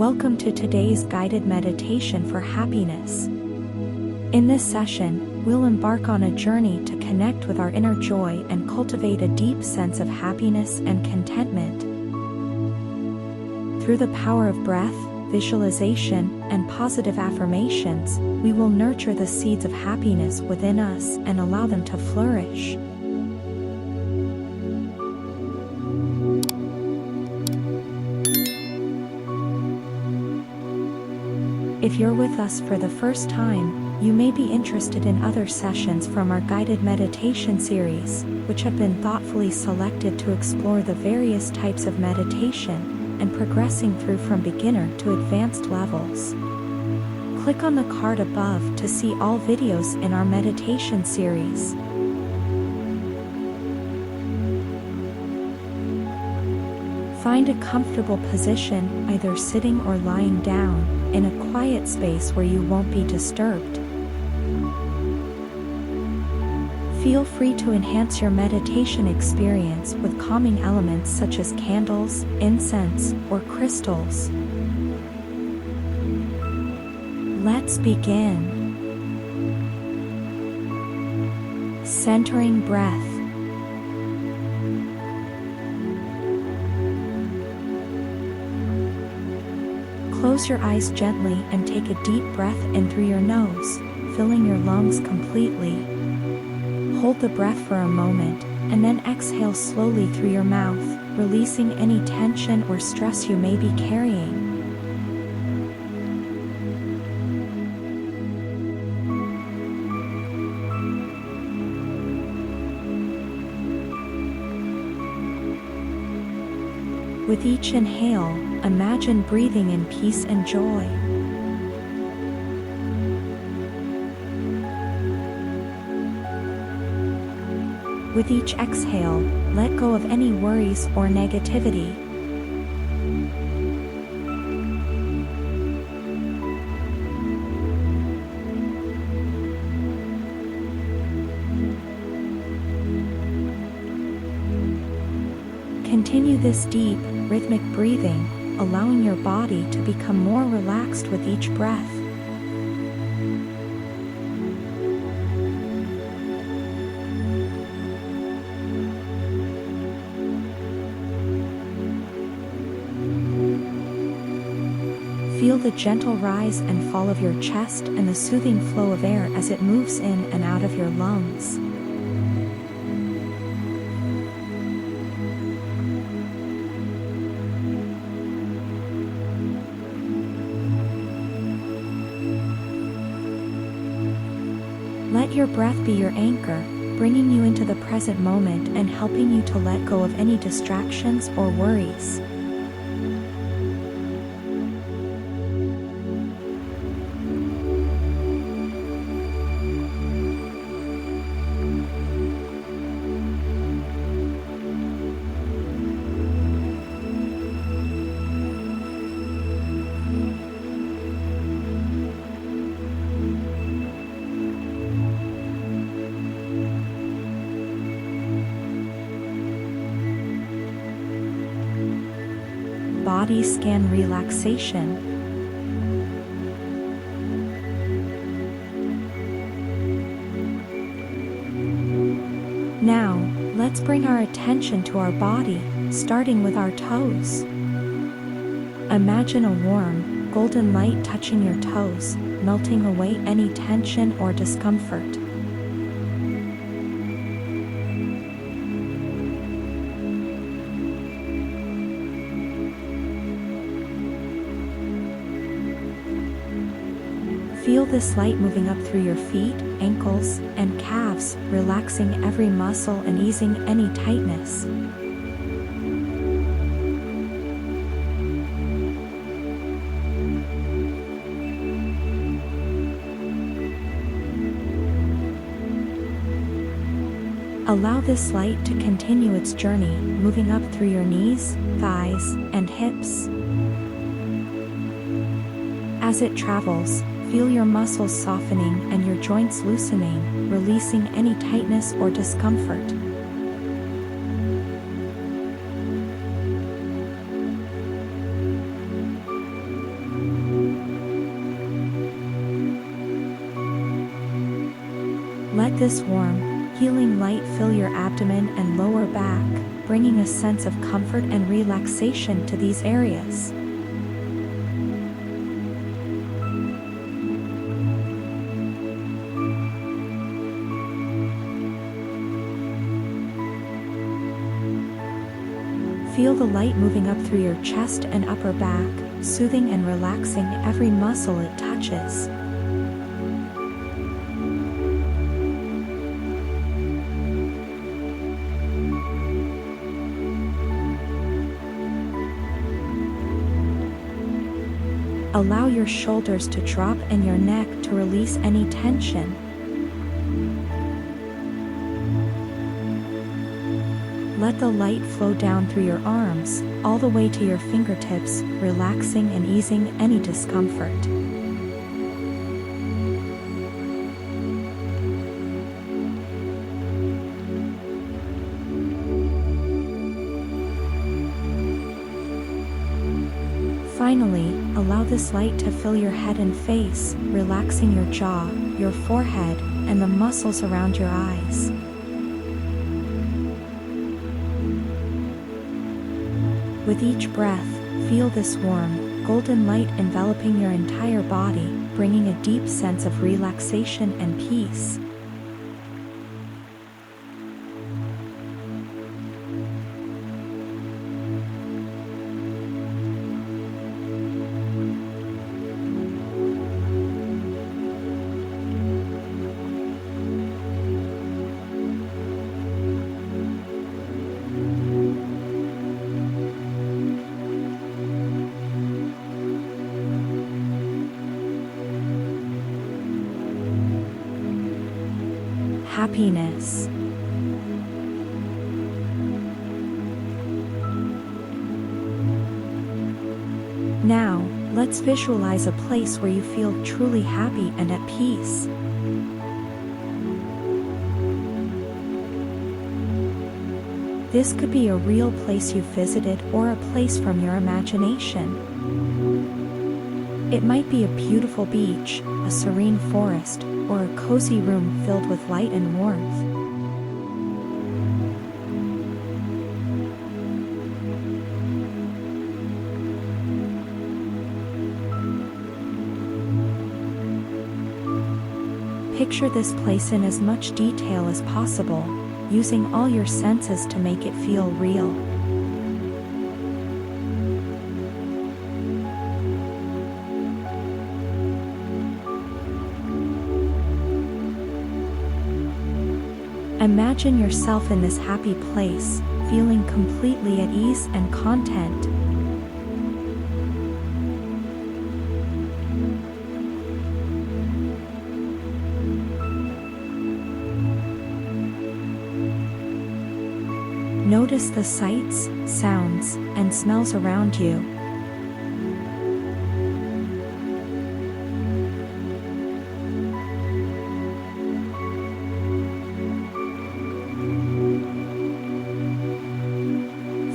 Welcome to today's guided meditation for happiness. In this session, we'll embark on a journey to connect with our inner joy and cultivate a deep sense of happiness and contentment. Through the power of breath, visualization, and positive affirmations, we will nurture the seeds of happiness within us and allow them to flourish. If you're with us for the first time, you may be interested in other sessions from our guided meditation series, which have been thoughtfully selected to explore the various types of meditation and progressing through from beginner to advanced levels. Click on the card above to see all videos in our meditation series. Find a comfortable position, either sitting or lying down, in a quiet space where you won't be disturbed. Feel free to enhance your meditation experience with calming elements such as candles, incense, or crystals. Let's begin. Centering breath. Close your eyes gently and take a deep breath in through your nose, filling your lungs completely. Hold the breath for a moment, and then exhale slowly through your mouth, releasing any tension or stress you may be carrying. With each inhale, imagine breathing in peace and joy. With each exhale, let go of any worries or negativity. Continue this deep, rhythmic breathing, allowing your body to become more relaxed with each breath. Feel the gentle rise and fall of your chest and the soothing flow of air as it moves in and out of your lungs. Let your breath be your anchor, bringing you into the present moment and helping you to let go of any distractions or worries. Body scan relaxation. Now, let's bring our attention to our body, starting with our toes. Imagine a warm, golden light touching your toes, melting away any tension or discomfort. Feel this light moving up through your feet, ankles, and calves, relaxing every muscle and easing any tightness. Allow this light to continue its journey, moving up through your knees, thighs, and hips. As it travels, feel your muscles softening and your joints loosening, releasing any tightness or discomfort. Let this warm, healing light fill your abdomen and lower back, bringing a sense of comfort and relaxation to these areas. Feel the light moving up through your chest and upper back, soothing and relaxing every muscle it touches. Allow your shoulders to drop and your neck to release any tension. Let the light flow down through your arms, all the way to your fingertips, relaxing and easing any discomfort. Finally, allow this light to fill your head and face, relaxing your jaw, your forehead, and the muscles around your eyes. With each breath, feel this warm, golden light enveloping your entire body, bringing a deep sense of relaxation and peace. Happiness. Now, let's visualize a place where you feel truly happy and at peace. This could be a real place you visited or a place from your imagination. It might be a beautiful beach, a serene forest, or a cozy room filled with light and warmth. Picture this place in as much detail as possible, using all your senses to make it feel real. Imagine yourself in this happy place, feeling completely at ease and content. Notice the sights, sounds, and smells around you.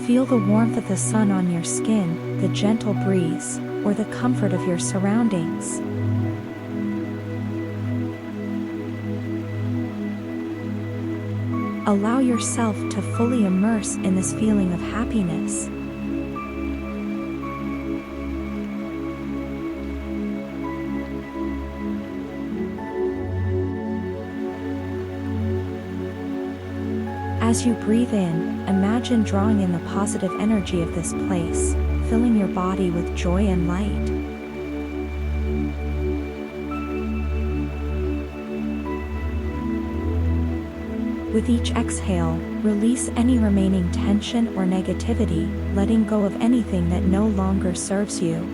Feel the warmth of the sun on your skin, the gentle breeze, or the comfort of your surroundings. Allow yourself to fully immerse in this feeling of happiness. As you breathe in, imagine drawing in the positive energy of this place, filling your body with joy and light. With each exhale, release any remaining tension or negativity, letting go of anything that no longer serves you.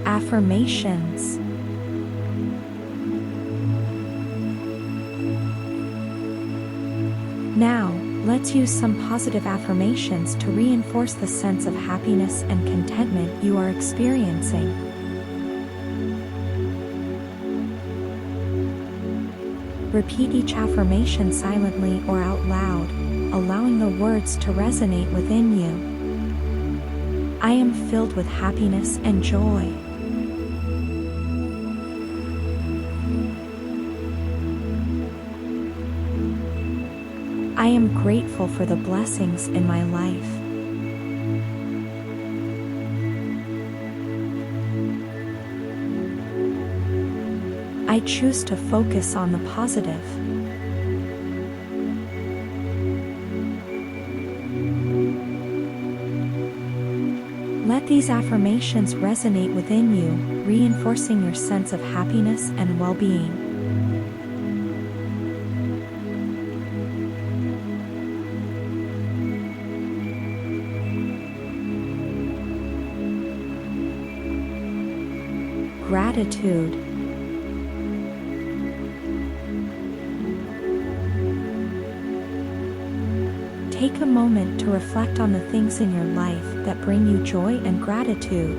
Affirmations. Let's use some positive affirmations to reinforce the sense of happiness and contentment you are experiencing. Repeat each affirmation silently or out loud, allowing the words to resonate within you. I am filled with happiness and joy. I am grateful for the blessings in my life. I choose to focus on the positive. Let these affirmations resonate within you, reinforcing your sense of happiness and well-being. Gratitude. Take a moment to reflect on the things in your life that bring you joy and gratitude.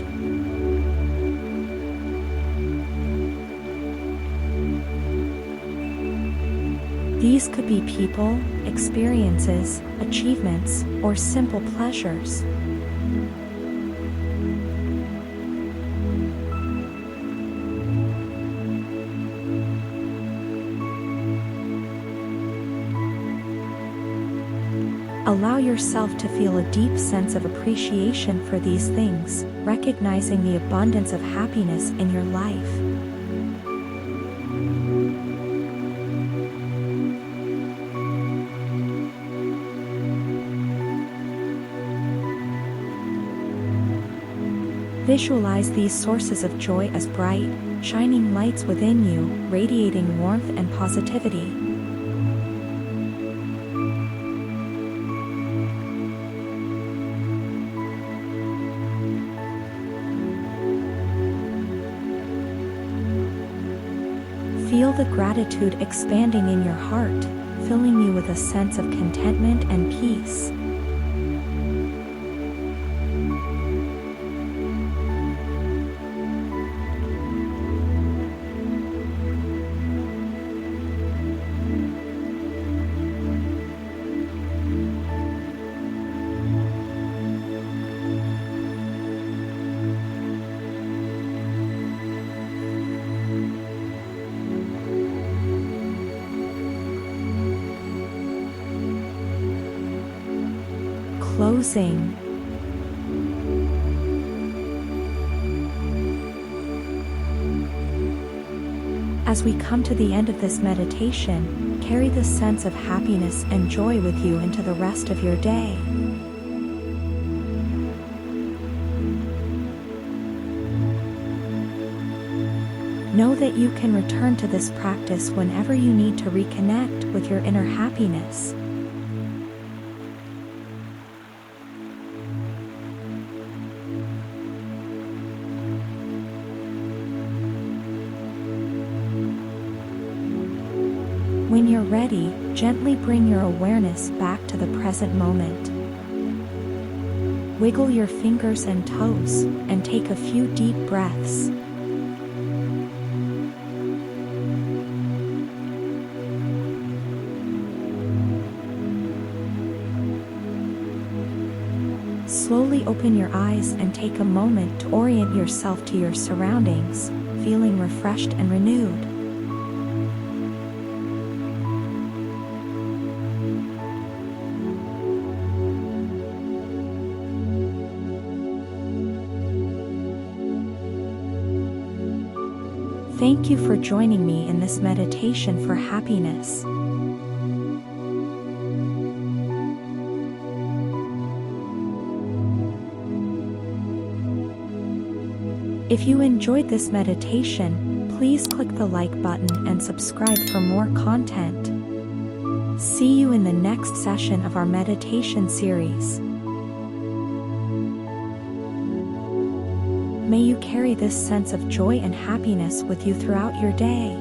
These could be people, experiences, achievements, or simple pleasures. Allow yourself to feel a deep sense of appreciation for these things, recognizing the abundance of happiness in your life. Visualize these sources of joy as bright, shining lights within you, radiating warmth and positivity. Feel the gratitude expanding in your heart, filling you with a sense of contentment and peace. Closing. As we come to the end of this meditation, carry this sense of happiness and joy with you into the rest of your day. Know that you can return to this practice whenever you need to reconnect with your inner happiness. When you're ready, gently bring your awareness back to the present moment. Wiggle your fingers and toes, and take a few deep breaths. Slowly open your eyes and take a moment to orient yourself to your surroundings, feeling refreshed and renewed. Thank you for joining me in this meditation for happiness. If you enjoyed this meditation, please click the like button and subscribe for more content. See you in the next session of our meditation series. May you carry this sense of joy and happiness with you throughout your day.